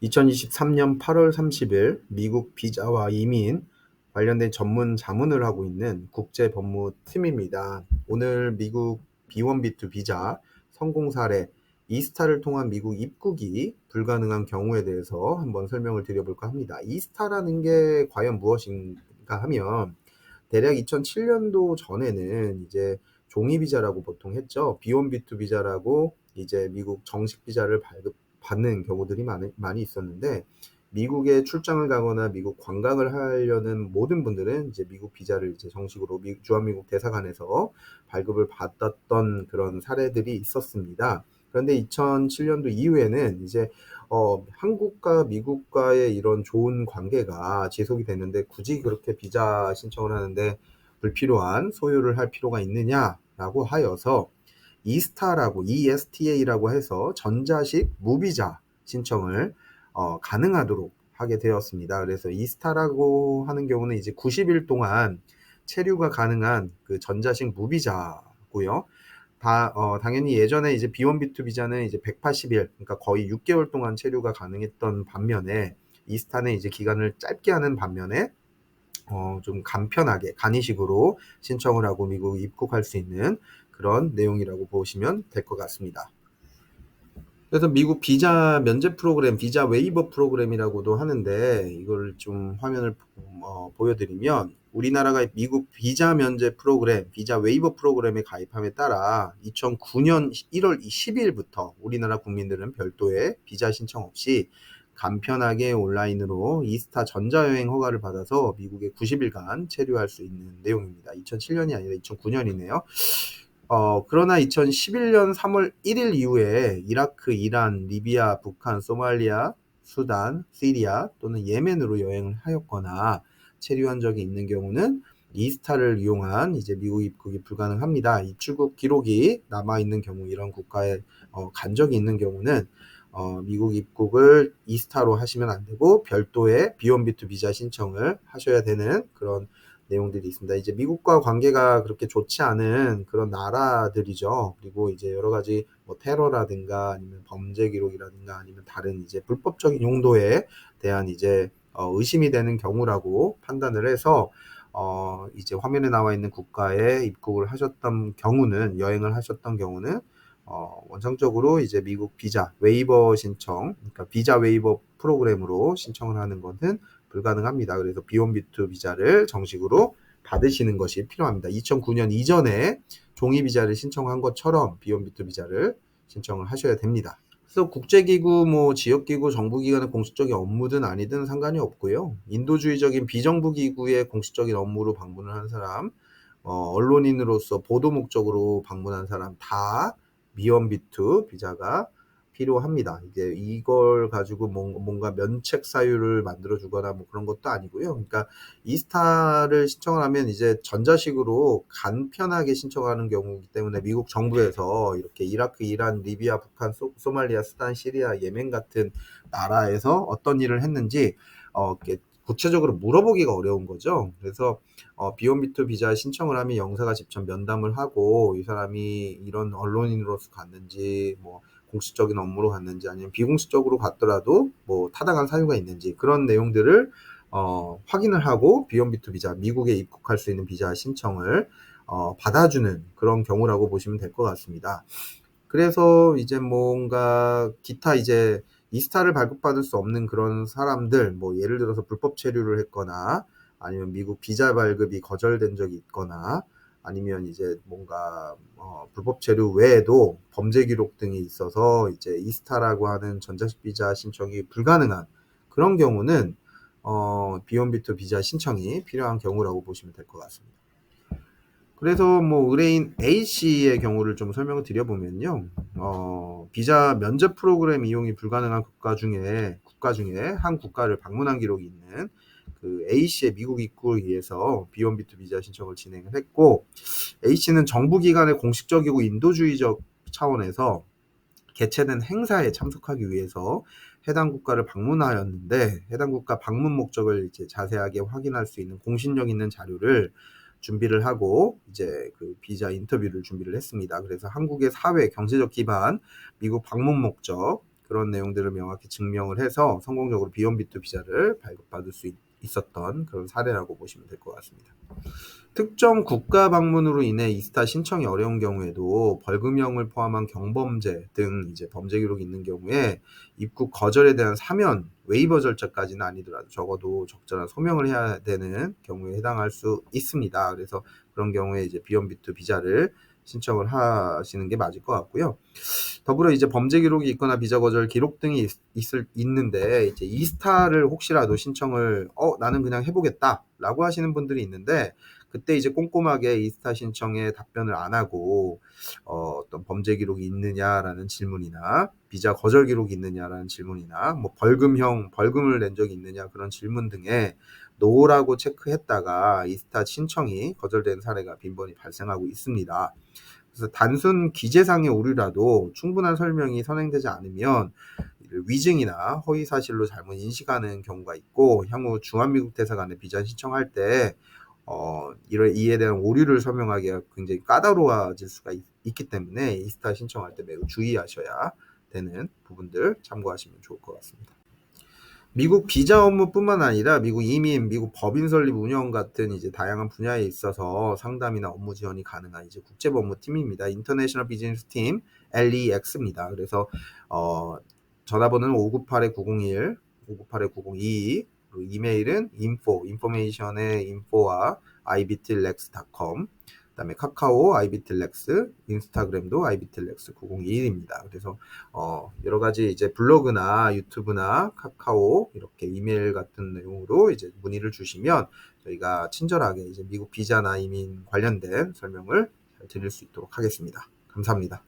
2023년 8월 30일 미국 비자와 이민 관련된 전문 자문을 하고 있는 국제법무팀입니다. 오늘 미국 B1B2 비자 성공 사례, 이스타를 통한 미국 입국이 불가능한 경우에 대해서 한번 설명을 드려볼까 합니다. 이스타라는 게 과연 무엇인가 하면 대략 2007년도 전에는 이제 종이 비자라고 보통 했죠. B1B2 비자라고 이제 미국 정식 비자를 받는 경우들이 많이 있었는데, 미국에 출장을 가거나 미국 관광을 하려는 모든 분들은 이제 미국 비자를 이제 정식으로 주한미국 대사관에서 발급을 받았던 그런 사례들이 있었습니다. 그런데 2007년도 이후에는 이제 한국과 미국과의 이런 좋은 관계가 지속이 되는데 굳이 그렇게 비자 신청을 하는데 불필요한 소요를 할 필요가 있느냐라고 하여서 ESTA라고 해서 전자식 무비자 신청을 가능하도록 하게 되었습니다. 그래서 이스타라고 하는 경우는 이제 90일 동안 체류가 가능한 그 전자식 무비자고요. 당연히 예전에 이제 B1B2 비자는 이제 180일, 그러니까 거의 6개월 동안 체류가 가능했던 반면에 이스타는 이제 기간을 짧게 하는 반면에 좀 간편하게 간이식으로 신청을 하고 미국 입국할 수 있는 그런 내용이라고 보시면 될 것 같습니다. 그래서 미국 비자 면제 프로그램, 비자 웨이버 프로그램이라고도 하는데, 이걸 좀 화면을 보여드리면, 우리나라가 미국 비자 면제 프로그램, 비자 웨이버 프로그램에 가입함에 따라 2009년 1월 10일부터 우리나라 국민들은 별도의 비자 신청 없이 간편하게 온라인으로 이스타 전자여행 허가를 받아서 미국에 90일간 체류할 수 있는 내용입니다. 2007년이 아니라 2009년이네요. 그러나 2011년 3월 1일 이후에 이라크, 이란, 리비아, 북한, 소말리아, 수단, 시리아 또는 예멘으로 여행을 하였거나 체류한 적이 있는 경우는 이스타를 이용한 이제 미국 입국이 불가능합니다. 이 출국 기록이 남아 있는 경우, 이런 국가에 간 적이 있는 경우는 미국 입국을 이스타로 하시면 안 되고 별도의 B1B2 비자 신청을 하셔야 되는 그런 내용들이 있습니다. 이제 미국과 관계가 그렇게 좋지 않은 그런 나라들이죠. 그리고 이제 여러 가지 뭐 테러라든가 아니면 범죄 기록이라든가 아니면 다른 이제 불법적인 용도에 대한 이제 의심이 되는 경우라고 판단을 해서 이제 화면에 나와 있는 국가에 입국을 하셨던 경우는, 여행을 하셨던 경우는 원정적으로 이제 미국 비자 웨이버 신청, 그러니까 비자 웨이버 프로그램으로 신청을 하는 것은 불가능합니다. 그래서 B1B2 비자를 정식으로 받으시는 것이 필요합니다. 2009년 이전에 종이 비자를 신청한 것처럼 B1B2 비자를 신청을 하셔야 됩니다. 그래서 국제기구, 뭐 지역기구, 정부기관의 공식적인 업무든 아니든 상관이 없고요. 인도주의적인 비정부기구의 공식적인 업무로 방문을 한 사람, 언론인으로서 보도 목적으로 방문한 사람 다 B1B2 비자가 필요합니다. 이제 이걸 가지고 뭔가 면책 사유를 만들어 주거나 뭐 그런 것도 아니고요. 그러니까 이스타를 신청을 하면 이제 전자식으로 간편하게 신청하는 경우이기 때문에 미국 정부에서 이렇게 이라크, 이란, 리비아, 북한, 소말리아, 수단, 시리아, 예멘 같은 나라에서 어떤 일을 했는지 이렇게 구체적으로 물어보기가 어려운 거죠. 그래서 B1B2 비자 신청을 하면 영사가 직접 면담을 하고 이 사람이 이런 언론인으로서 갔는지, 뭐 공식적인 업무로 갔는지 아니면 비공식적으로 갔더라도 뭐 타당한 사유가 있는지 그런 내용들을 확인을 하고 B1B2 비자, 미국에 입국할 수 있는 비자 신청을 받아주는 그런 경우라고 보시면 될 것 같습니다. 그래서 이제 뭔가 기타 이제 이스타를 발급받을 수 없는 그런 사람들, 뭐 예를 들어서 불법 체류를 했거나 아니면 미국 비자 발급이 거절된 적이 있거나 아니면 이제 뭔가 불법 체류 외에도 범죄 기록 등이 있어서 이제 이스타라고 하는 전자식 비자 신청이 불가능한 그런 경우는 B1B2 비자 신청이 필요한 경우라고 보시면 될 것 같습니다. 그래서 뭐 의뢰인 A씨의 경우를 좀 설명을 드려보면요. 비자 면접 프로그램 이용이 불가능한 국가 중에 한 국가를 방문한 기록이 있는 그 A씨의 미국 입국을 위해서 B1B2 비자 신청을 진행을 했고, A씨는 정부기관의 공식적이고 인도주의적 차원에서 개최된 행사에 참석하기 위해서 해당 국가를 방문하였는데, 해당 국가 방문 목적을 이제 자세하게 확인할 수 있는 공신력 있는 자료를 준비를 하고 이제 그 비자 인터뷰를 준비를 했습니다. 그래서 한국의 사회, 경제적 기반, 미국 방문 목적, 그런 내용들을 명확히 증명을 해서 성공적으로 B1B2 비자를 발급받을 수 있었던 그런 사례라고 보시면 될 것 같습니다. 특정 국가 방문으로 인해 이스타 신청이 어려운 경우에도 벌금형을 포함한 경범죄 등 이제 범죄 기록이 있는 경우에 입국 거절에 대한 사면 웨이버 절차까지는 아니더라도 적어도 적절한 소명을 해야 되는 경우에 해당할 수 있습니다. 그래서 그런 경우에 이제 B1B2 비자를 신청을 하시는 게 맞을 것 같고요. 더불어 이제 범죄 기록이 있거나 비자 거절 기록 등이 있는데 이제 이스타를 혹시라도 신청을 나는 그냥 해보겠다라고 하시는 분들이 있는데 그때 이제 꼼꼼하게 이스타 신청에 답변을 안 하고 어떤 범죄 기록이 있느냐라는 질문이나 비자 거절 기록이 있느냐라는 질문이나 뭐 벌금을 낸 적이 있느냐 그런 질문 등에 노라고 체크했다가 이스타 신청이 거절된 사례가 빈번히 발생하고 있습니다. 그래서 단순 기재상의 오류라도 충분한 설명이 선행되지 않으면 위증이나 허위 사실로 잘못 인식하는 경우가 있고 향후 중한미국 대사관에 비자 신청할 때 이에 대한 오류를 설명하기가 굉장히 까다로워질 수가 있기 때문에 이스타 신청할 때 매우 주의하셔야 되는 부분들 참고하시면 좋을 것 같습니다. 미국 비자 업무뿐만 아니라 미국 이민, 미국 법인 설립 운영 같은 이제 다양한 분야에 있어서 상담이나 업무 지원이 가능한 이제 국제법무팀입니다. 인터내셔널 비즈니스 팀 LEX입니다. 그래서 전화번호는 598-901, 598-9022, 그리고 이메일은 information의 info와 ibtlex.com, 그다음에 카카오 ibtlex, 인스타그램도 ibtlex 9021입니다. 그래서 여러 가지 이제 블로그나 유튜브나 카카오 이렇게 이메일 같은 내용으로 이제 문의를 주시면 저희가 친절하게 이제 미국 비자나 이민 관련된 설명을 잘 드릴 수 있도록 하겠습니다. 감사합니다.